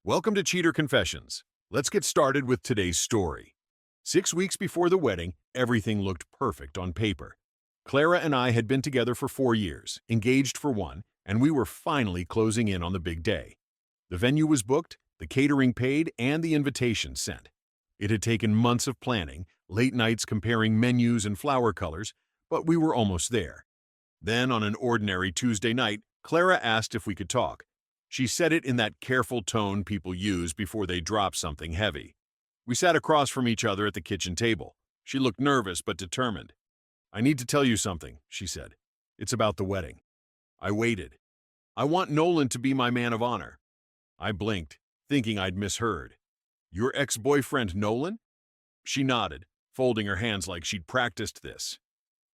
Welcome to Cheater Confessions. Let's get started with today's story. 6 weeks before the wedding, everything looked perfect on paper. Clara and I had been together for 4 years, engaged for one, and we were finally closing in on the big day. The venue was booked, the catering paid, and the invitation sent. It had taken months of planning, late nights comparing menus and flower colors, but we were almost there. Then, on an ordinary Tuesday night, Clara asked if we could talk. She said it in that careful tone people use before they drop something heavy. We sat across from each other at the kitchen table. She looked nervous but determined. "I need to tell you something," she said. "It's about the wedding." I waited. "I want Nolan to be my man of honor." I blinked, thinking I'd misheard. "Your ex-boyfriend Nolan?" She nodded, folding her hands like she'd practiced this.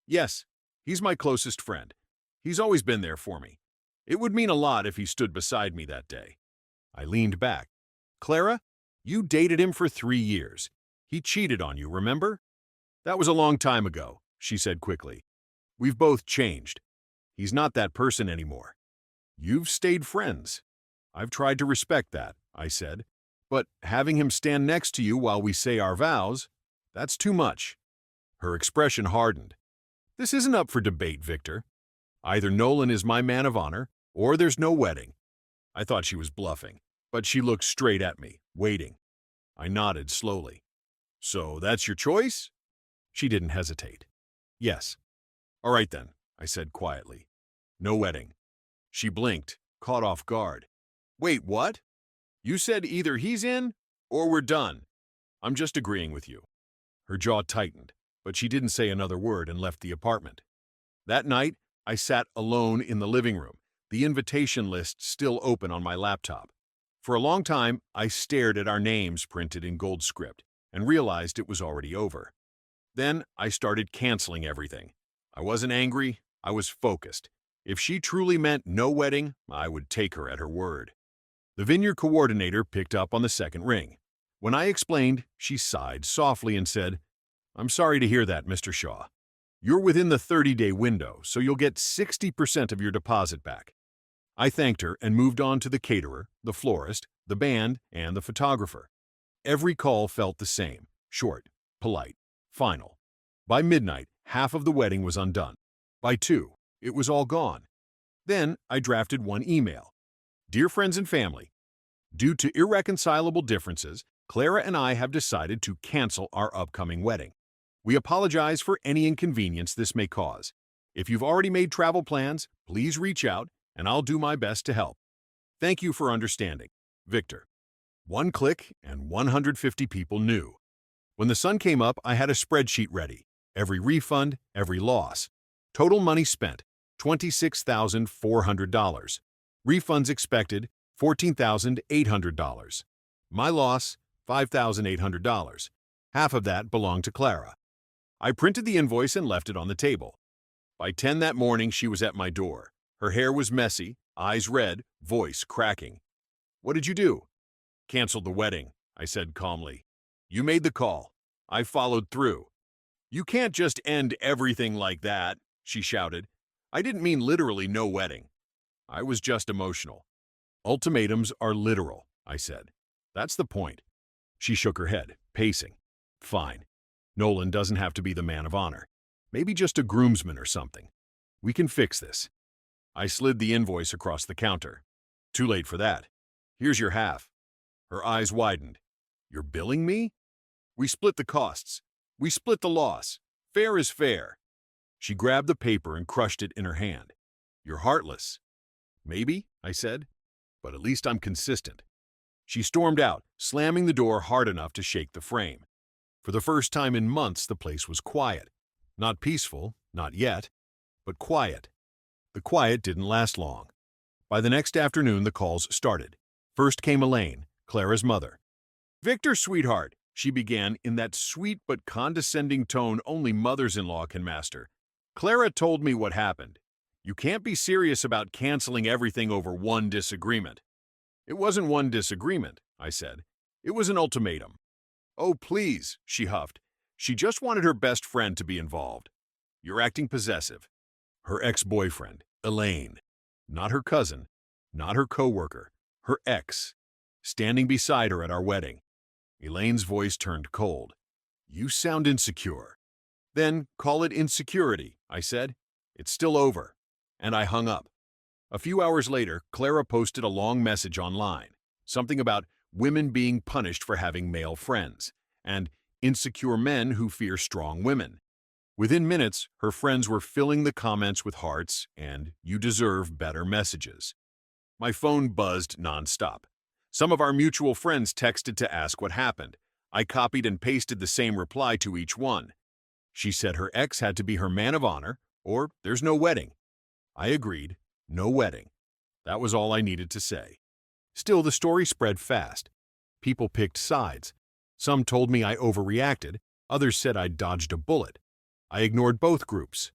"Yes, he's my closest friend. He's always been there for me. It would mean a lot if he stood beside me that day." I leaned back. "Clara, you dated him for 3 years. He cheated on you, remember?" "That was a long time ago," she said quickly. "We've both changed. He's not that person anymore. You've stayed friends." "I've tried to respect that," I said. "But having him stand next to you while we say our vows, that's too much." Her expression hardened. "This isn't up for debate, Victor. Either Nolan is my man of honor, or there's no wedding." I thought she was bluffing, but she looked straight at me, waiting. I nodded slowly. "So that's your choice?" She didn't hesitate. "Yes." "All right then," I said quietly. "No wedding." She blinked, caught off guard. "Wait, what? You said either he's in, or we're done." "I'm just agreeing with you." Her jaw tightened, but she didn't say another word and left the apartment. That night, I sat alone in the living room, the invitation list still open on my laptop. For a long time, I stared at our names printed in gold script and realized it was already over. Then I started canceling everything. I wasn't angry, I was focused. If she truly meant no wedding, I would take her at her word. The vineyard coordinator picked up on the second ring. When I explained, she sighed softly and said, "I'm sorry to hear that, Mr. Shaw. You're within the 30-day window, so you'll get 60% of your deposit back." I thanked her and moved on to the caterer, the florist, the band, and the photographer. Every call felt the same: short, polite, final. By midnight, half of the wedding was undone. By 2, it was all gone. Then I drafted one email. "Dear friends and family, due to irreconcilable differences, Clara and I have decided to cancel our upcoming wedding. We apologize for any inconvenience this may cause. If you've already made travel plans, please reach out, and I'll do my best to help. Thank you for understanding. Victor." One click, and 150 people knew. When the sun came up, I had a spreadsheet ready. Every refund, every loss. Total money spent, $26,400. Refunds expected, $14,800. My loss, $5,800. Half of that belonged to Clara. I printed the invoice and left it on the table. By 10 that morning, she was at my door. Her hair was messy, eyes red, voice cracking. "What did you do?" "Canceled the wedding," I said calmly. "You made the call. I followed through." "You can't just end everything like that," she shouted. "I didn't mean literally no wedding. I was just emotional." "Ultimatums are literal," I said. "That's the point." She shook her head, pacing. "Fine. Nolan doesn't have to be the man of honor. Maybe just a groomsman or something. We can fix this." I slid the invoice across the counter. "Too late for that. Here's your half." Her eyes widened. "You're billing me?" "We split the costs. We split the loss. Fair is fair." She grabbed the paper and crushed it in her hand. "You're heartless." "Maybe," I said, "but at least I'm consistent." She stormed out, slamming the door hard enough to shake the frame. For the first time in months, the place was quiet. Not peaceful, not yet, but quiet. The quiet didn't last long. By the next afternoon, the calls started. First came Elaine, Clara's mother. "Victor, sweetheart," she began in that sweet but condescending tone only mothers-in-law can master. "Clara told me what happened. You can't be serious about canceling everything over one disagreement." "It wasn't one disagreement," I said. "It was an ultimatum." "Oh, please," she huffed. She just wanted her best friend to be involved. "You're acting possessive." Her ex-boyfriend, Elaine. Not her cousin, not her coworker, her ex. standing beside her at our wedding. Elaine's voice turned cold. "You sound insecure." "Then call it insecurity," I said. "It's still over." And I hung up. A few hours later, Clara posted a long message online, something about women being punished for having male friends, and insecure men who fear strong women. Within minutes, her friends were filling the comments with hearts and "you deserve better" messages. My phone buzzed nonstop. Some of our mutual friends texted to ask what happened. I copied and pasted the same reply to each one. She said her ex had to be her man of honor, or there's no wedding. I agreed, no wedding. That was all I needed to say. Still, the story spread fast. People picked sides. Some told me I overreacted, others said I dodged a bullet. I ignored both groups.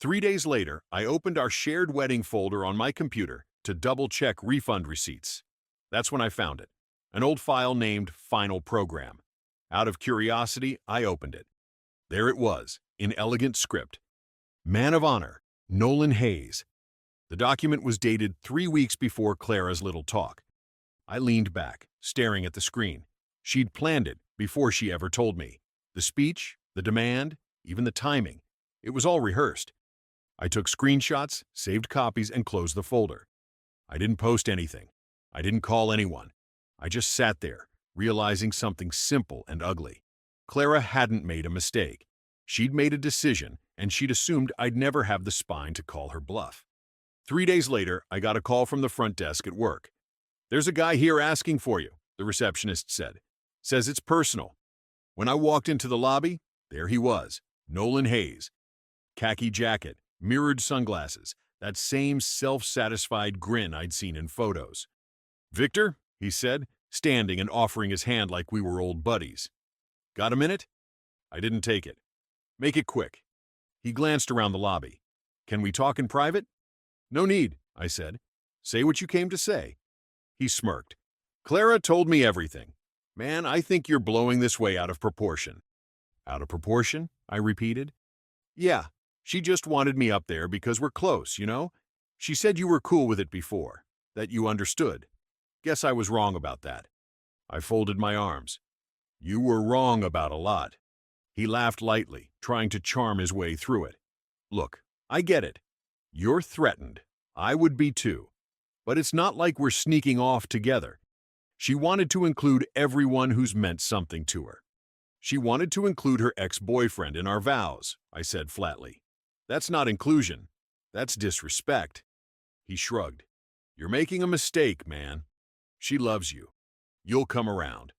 3 days later, I opened our shared wedding folder on my computer to double-check refund receipts. That's when I found it, an old file named Final Program. Out of curiosity, I opened it. There it was, in elegant script. Man of Honor, Nolan Hayes. The document was dated 3 weeks before Clara's little talk. I leaned back, staring at the screen. She'd planned it before she ever told me. The speech, the demand, even the timing. It was all rehearsed. I took screenshots, saved copies, and closed the folder. I didn't post anything. I didn't call anyone. I just sat there, realizing something simple and ugly. Clara hadn't made a mistake. She'd made a decision, and she'd assumed I'd never have the spine to call her bluff. 3 days later, I got a call from the front desk at work. "There's a guy here asking for you," the receptionist said. "Says it's personal." When I walked into the lobby, there he was, Nolan Hayes. Khaki jacket, mirrored sunglasses, that same self-satisfied grin I'd seen in photos. "Victor," he said, standing and offering his hand like we were old buddies. "Got a minute?" I didn't take it. "Make it quick." He glanced around the lobby. "Can we talk in private?" "No need," I said. "Say what you came to say." He smirked. "Clara told me everything. Man, I think you're blowing this way out of proportion." "Out of proportion?" I repeated. "Yeah, she just wanted me up there because we're close, you know? She said you were cool with it before, that you understood. Guess I was wrong about that." I folded my arms. "You were wrong about a lot." He laughed lightly, trying to charm his way through it. "Look, I get it. You're threatened. I would be too. But it's not like we're sneaking off together. She wanted to include everyone who's meant something to her. She wanted to include her ex-boyfriend in our vows," I said flatly. "That's not inclusion. That's disrespect." He shrugged. "You're making a mistake, man. She loves you. You'll come around."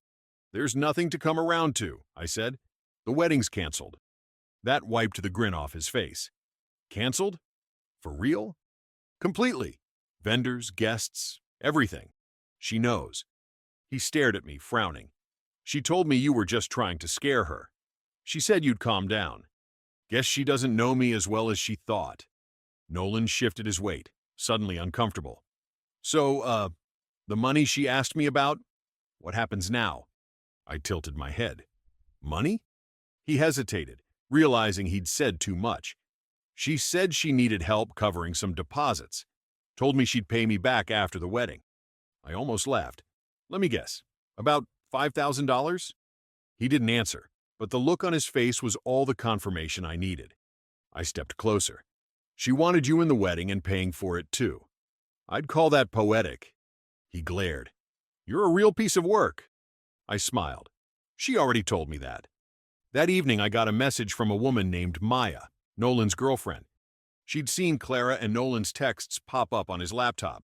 "There's nothing to come around to," I said. "The wedding's canceled." That wiped the grin off his face. "Canceled? For real?" "Completely. Vendors, guests, everything. She knows." He stared at me, frowning. "She told me you were just trying to scare her. She said you'd calm down. Guess she doesn't know me as well as she thought." Nolan shifted his weight, suddenly uncomfortable. "So, the money she asked me about? What happens now?" I tilted my head. "Money?" He hesitated, realizing he'd said too much. "She said she needed help covering some deposits. Told me she'd pay me back after the wedding." I almost laughed. "Let me guess. About $5,000? He didn't answer, but the look on his face was all the confirmation I needed. I stepped closer. "She wanted you in the wedding and paying for it too. I'd call that poetic." He glared. "You're a real piece of work." I smiled. "She already told me that." That evening I got a message from a woman named Maya, Nolan's girlfriend. She'd seen Clara and Nolan's texts pop up on his laptop.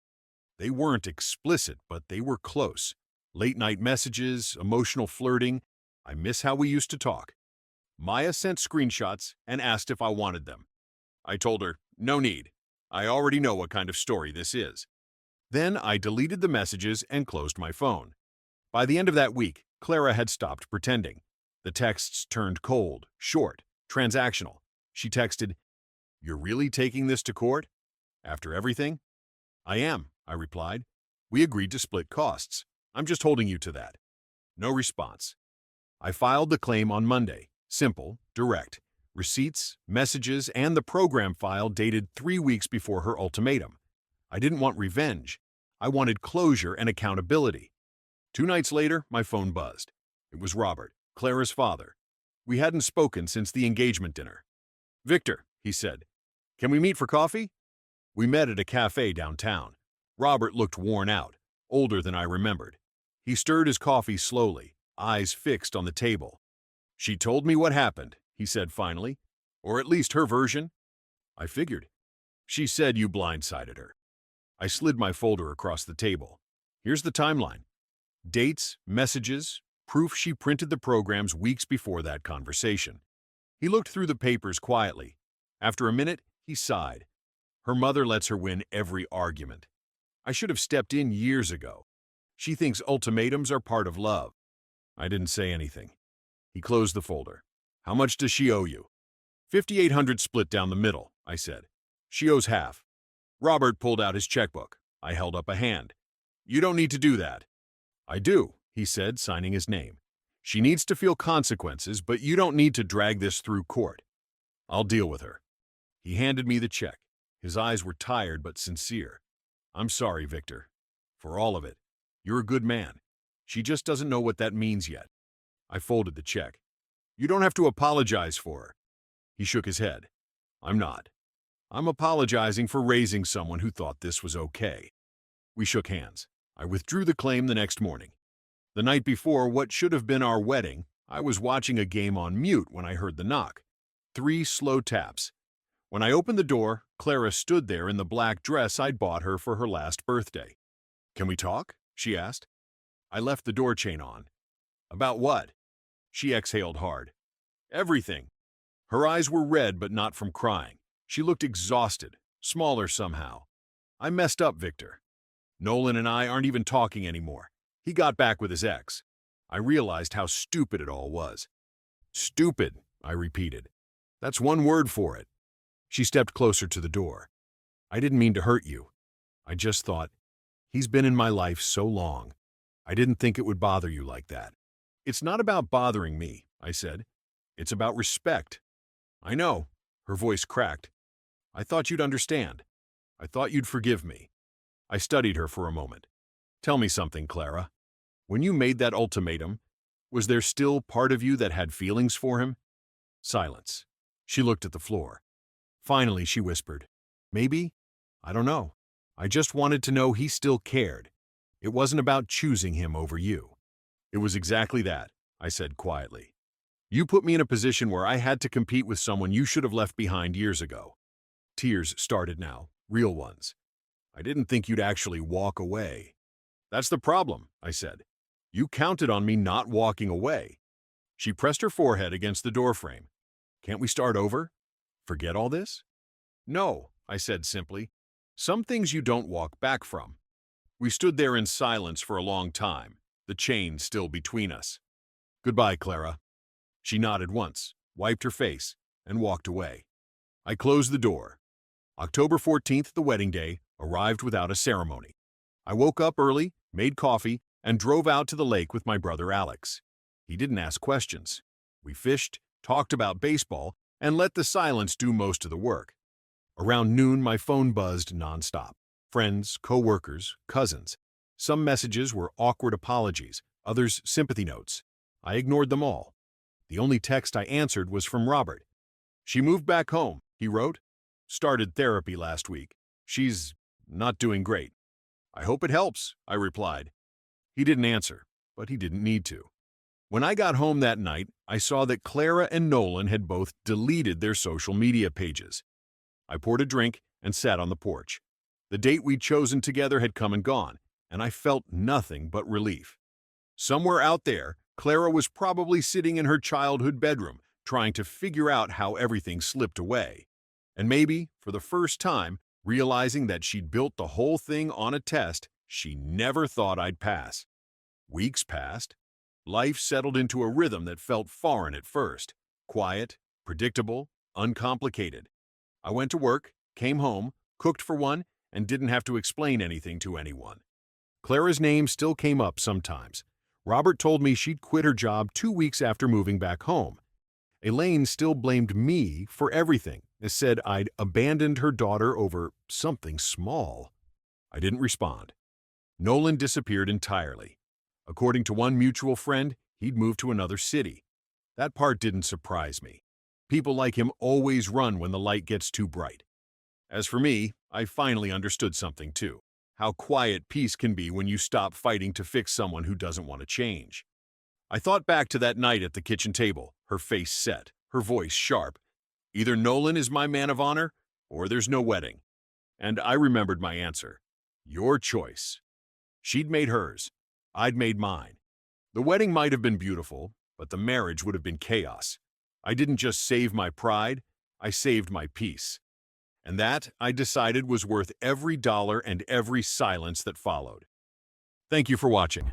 They weren't explicit, but they were close. Late-night messages, emotional flirting. I miss how we used to talk. Maya sent screenshots and asked if I wanted them. I told her, no need. I already know what kind of story this is. Then I deleted the messages and closed my phone. By the end of that week, Clara had stopped pretending. The texts turned cold, short, transactional. She texted, "You're really taking this to court? After everything?" "I am," I replied. "We agreed to split costs. I'm just holding you to that." No response. I filed the claim on Monday. Simple, direct. Receipts, messages, and the program file dated 3 weeks before her ultimatum. I didn't want revenge. I wanted closure and accountability. 2 nights later, my phone buzzed. It was Robert, Clara's father. We hadn't spoken since the engagement dinner. "Victor," he said, "can we meet for coffee?" We met at a cafe downtown. Robert looked worn out, older than I remembered. He stirred his coffee slowly, eyes fixed on the table. "She told me what happened," he said finally. "Or at least her version." I figured. "She said you blindsided her." I slid my folder across the table. Here's the timeline. Dates, messages, proof she printed the programs weeks before that conversation. He looked through the papers quietly. After a minute, he sighed. Her mother lets her win every argument. I should have stepped in years ago. She thinks ultimatums are part of love. I didn't say anything. He closed the folder. "How much does she owe you?" $5,800 split down the middle, I said. "She owes half." Robert pulled out his checkbook. I held up a hand. "You don't need to do that." "I do," he said, signing his name. "She needs to feel consequences, but you don't need to drag this through court. I'll deal with her." He handed me the check. His eyes were tired but sincere. "I'm sorry, Victor. For all of it. You're a good man. She just doesn't know what that means yet." I folded the check. "You don't have to apologize for her." He shook his head. "I'm not. I'm apologizing for raising someone who thought this was okay." We shook hands. I withdrew the claim the next morning. The night before what should have been our wedding, I was watching a game on mute when I heard the knock. 3 slow taps. When I opened the door, Clara stood there in the black dress I'd bought her for her last birthday. "Can we talk?" she asked. I left the door chain on. "About what?" She exhaled hard. "Everything." Her eyes were red but not from crying. She looked exhausted, smaller somehow. "I messed up, Victor. Nolan and I aren't even talking anymore. He got back with his ex." I realized how stupid it all was. "Stupid," I repeated. "That's one word for it." She stepped closer to the door. "I didn't mean to hurt you. I just thought, he's been in my life so long. I didn't think it would bother you like that." "It's not about bothering me," I said. "It's about respect." "I know." Her voice cracked. "I thought you'd understand. I thought you'd forgive me." I studied her for a moment. "Tell me something, Clara. When you made that ultimatum, was there still part of you that had feelings for him?" Silence. She looked at the floor. Finally, she whispered, "Maybe. I don't know. I just wanted to know he still cared. It wasn't about choosing him over you." "It was exactly that," I said quietly. "You put me in a position where I had to compete with someone you should have left behind years ago." Tears started now, real ones. "I didn't think you'd actually walk away." "That's the problem," I said. "You counted on me not walking away." She pressed her forehead against the doorframe. "Can't we start over? Forget all this?" "No," I said simply. "Some things you don't walk back from." We stood there in silence for a long time, the chain still between us. "Goodbye, Clara." She nodded once, wiped her face, and walked away. I closed the door. October 14th, the wedding day, arrived without a ceremony. I woke up early, made coffee, and drove out to the lake with my brother Alex. He didn't ask questions. We fished, talked about baseball, and let the silence do most of the work. Around noon, my phone buzzed nonstop. Friends, co-workers, cousins. Some messages were awkward apologies, others sympathy notes. I ignored them all. The only text I answered was from Robert. "She moved back home," he wrote. "Started therapy last week. She's not doing great." "I hope it helps," I replied. He didn't answer, but he didn't need to. When I got home that night, I saw that Clara and Nolan had both deleted their social media pages. I poured a drink and sat on the porch. The date we'd chosen together had come and gone, and I felt nothing but relief. Somewhere out there, Clara was probably sitting in her childhood bedroom, trying to figure out how everything slipped away. And maybe, for the first time, realizing that she'd built the whole thing on a test she never thought I'd pass. Weeks passed. Life settled into a rhythm that felt foreign at first. Quiet, predictable, uncomplicated. I went to work, came home, cooked for one, and didn't have to explain anything to anyone. Clara's name still came up sometimes. Robert told me she'd quit her job 2 weeks after moving back home. Elaine still blamed me for everything, and said I'd abandoned her daughter over something small. I didn't respond. Nolan disappeared entirely. According to one mutual friend, he'd moved to another city. That part didn't surprise me. People like him always run when the light gets too bright. As for me, I finally understood something too. How quiet peace can be when you stop fighting to fix someone who doesn't want to change. I thought back to that night at the kitchen table, her face set, her voice sharp. Either Nolan is my man of honor, or there's no wedding. And I remembered my answer. Your choice. She'd made hers. I'd made mine. The wedding might have been beautiful, but the marriage would have been chaos. I didn't just save my pride, I saved my peace. And that, I decided, was worth every dollar and every silence that followed. Thank you for watching.